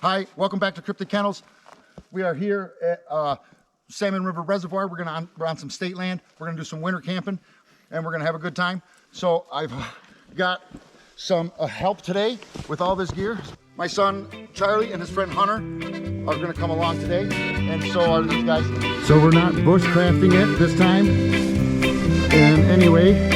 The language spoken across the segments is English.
Hi, welcome back to Cryptic Kennels. We are here at Salmon River Reservoir. We're on some state land. We're gonna do some winter camping and we're gonna have a good time. So I've got some help today with all this gear. My son Charlie and his friend Hunter are gonna come along today, and so are these guys. So we're not bushcrafting it this time. And anyway,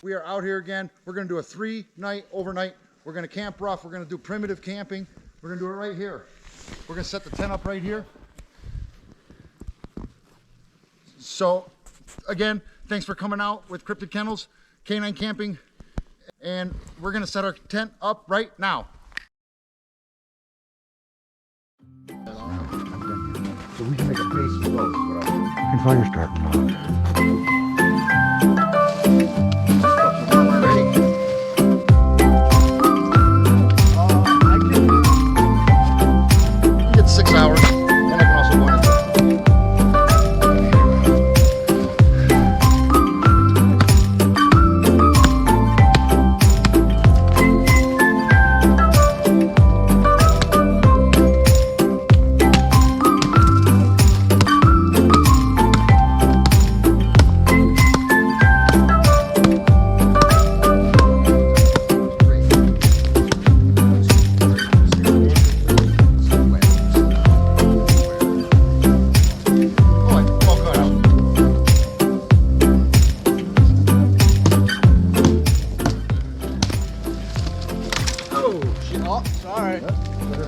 we are out here again. We're gonna do a 3-night overnight. We're gonna camp rough. We're gonna do primitive camping. We're gonna do it right here. We're gonna set the tent up right here. So again, thanks for coming out with Cryptic Kennels, Canine Camping, and we're gonna set our tent up right now. So we can make a base for those. And fire starting off.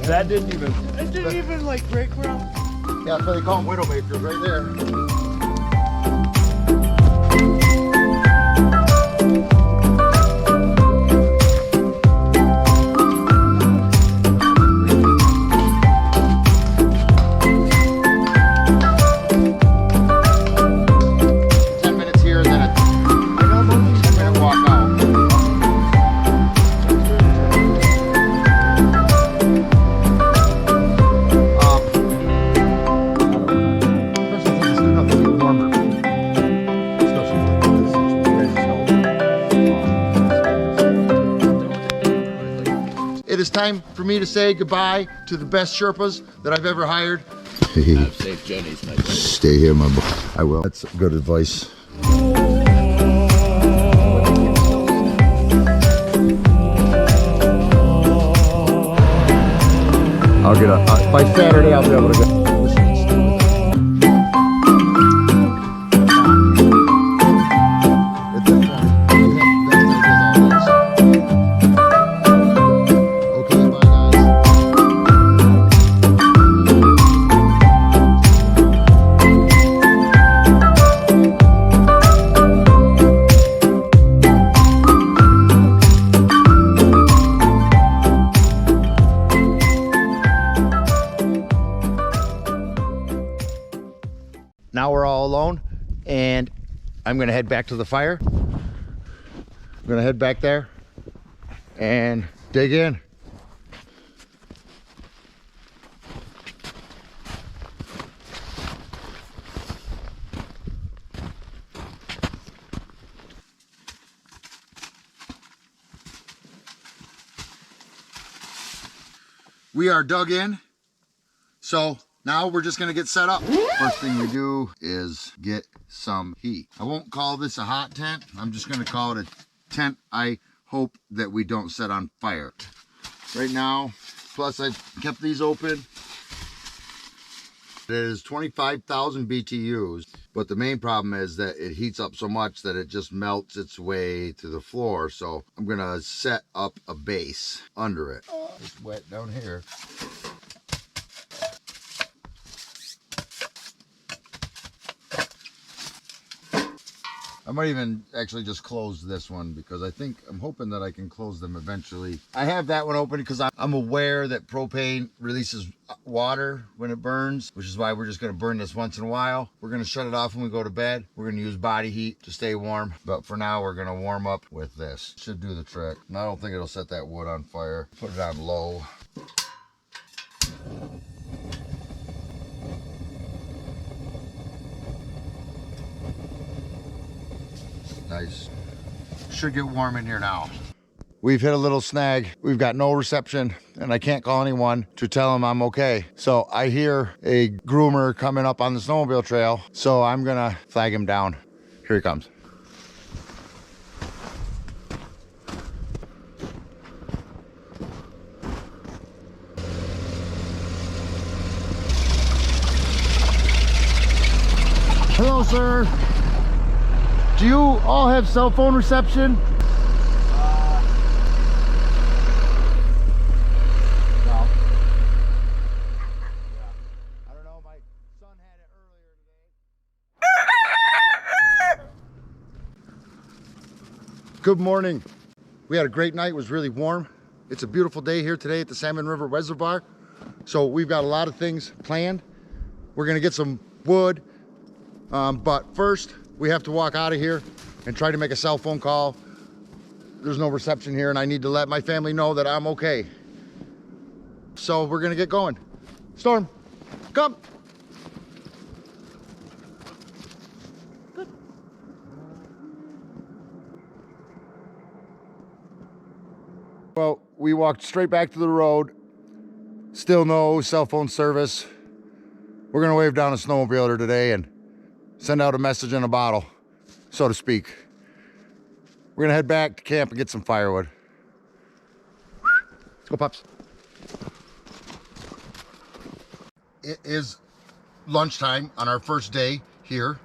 That didn't even like break around. Yeah, that's why they call them widowmakers right there. It is time for me to say goodbye to the best Sherpas that I've ever hired. Have safe journeys, my friend. Stay here, my boy. I will. That's good advice. I'll get up. By Saturday, I'll be able to go. Now we're all alone, and I'm gonna head back to the fire. I'm gonna head back there and dig in. We are dug in, so Now we're just gonna get set up. First thing we do is get some heat. I won't call this a hot tent. I'm just gonna call it a tent I hope that we don't set on fire. Right now, plus I kept these open. It is 25,000 BTUs, but the main problem is that it heats up so much that it just melts its way to the floor. So I'm gonna set up a base under it. It's wet down here. I might even actually just close this one because I'm hoping that I can close them eventually. I have that one open because I'm aware that propane releases water when it burns, which is why we're just gonna burn this once in a while. We're gonna shut it off when we go to bed. We're gonna use body heat to stay warm, but for now we're gonna warm up with this. Should do the trick. And I don't think it'll set that wood on fire. Put it on low. Nice. Should get warm in here now. We've hit a little snag. We've got no reception and I can't call anyone to tell them I'm okay. So I hear a groomer coming up on the snowmobile trail. So I'm gonna flag him down. Here he comes. Hello, sir. Do you all have cell phone reception? No. Yeah. I don't know, my son had it earlier today. Good morning. We had a great night. It was really warm. It's a beautiful day here today at the Salmon River Reservoir. So we've got a lot of things planned. We're gonna get some wood, but first, we have to walk out of here and try to make a cell phone call. There's no reception here and I need to let my family know that I'm okay. So we're gonna get going. Storm, come. Good. Well, we walked straight back to the road. Still no cell phone service. We're gonna wave down a snowmobiler today and send out a message in a bottle, so to speak. We're gonna head back to camp and get some firewood. Let's go, pups. It is lunchtime on our first day here.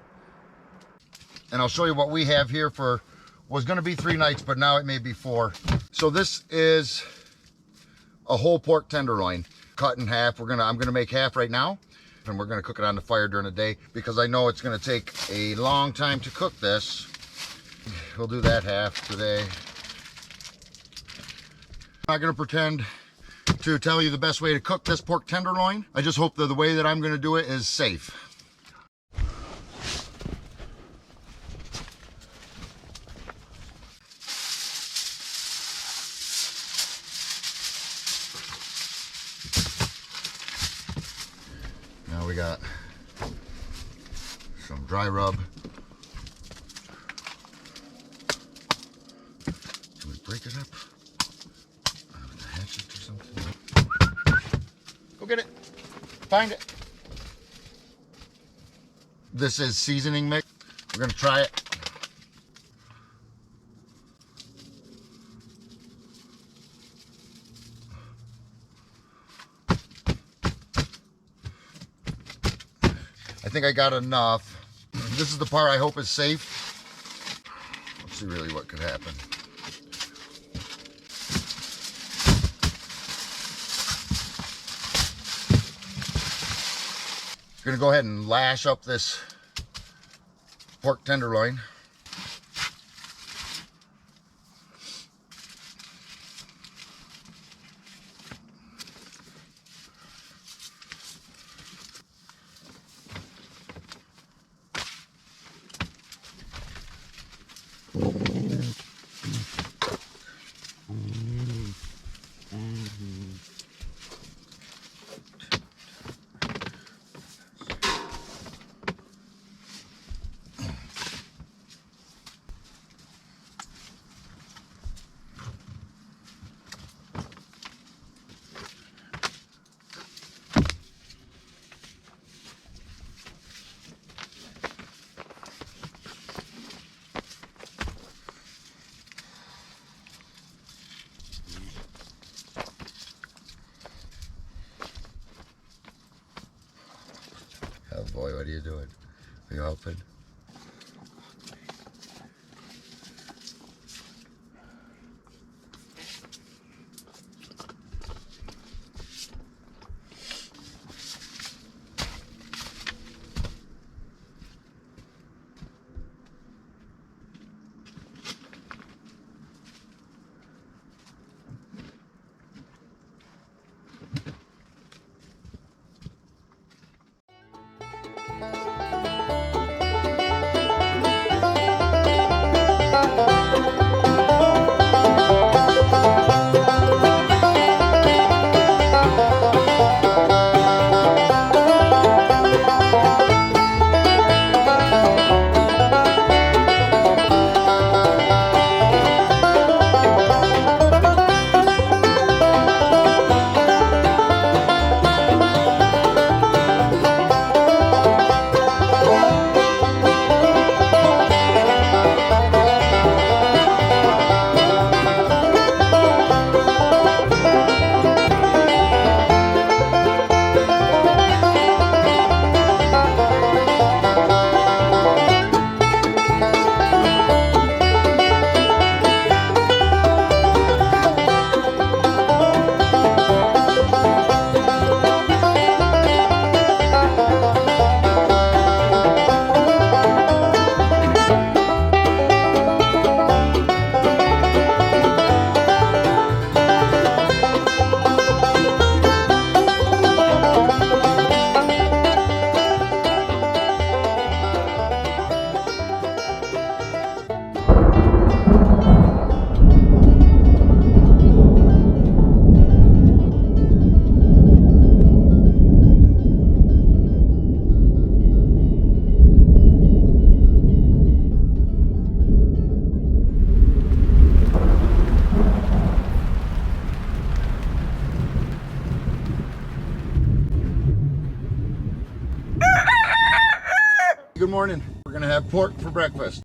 And I'll show you what we have here for, was gonna be 3 nights, but now it may be 4. So this is a whole pork tenderloin cut in half. I'm gonna make half right now. And we're gonna cook it on the fire during the day because I know it's gonna take a long time to cook this. We'll do that half today. I'm not gonna pretend to tell you the best way to cook this pork tenderloin. I just hope that the way that I'm gonna do it is safe. Now we got some dry rub. Can we break it up with a hatchet or something? Go get it. Find it. This is seasoning mix. We're gonna try it. I think I got enough. This is the part I hope is safe. Let's see really what could happen. Gonna go ahead and lash up this pork tenderloin. are you doing? Are you helping? Good morning. We're gonna have pork for breakfast.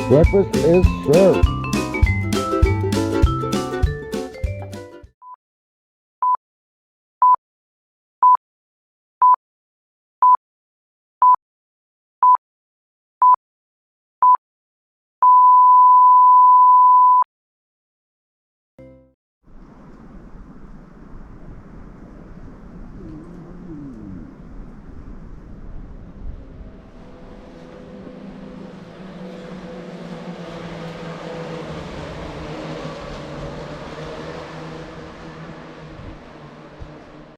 Breakfast is served.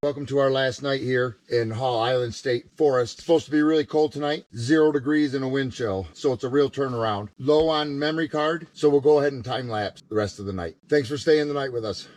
Welcome to our last night here in Hall Island State Forest. It's supposed to be really cold tonight, 0 degrees and a wind chill, so it's a real turnaround. Low on memory card, so we'll go ahead and time lapse the rest of the night. Thanks for staying the night with us.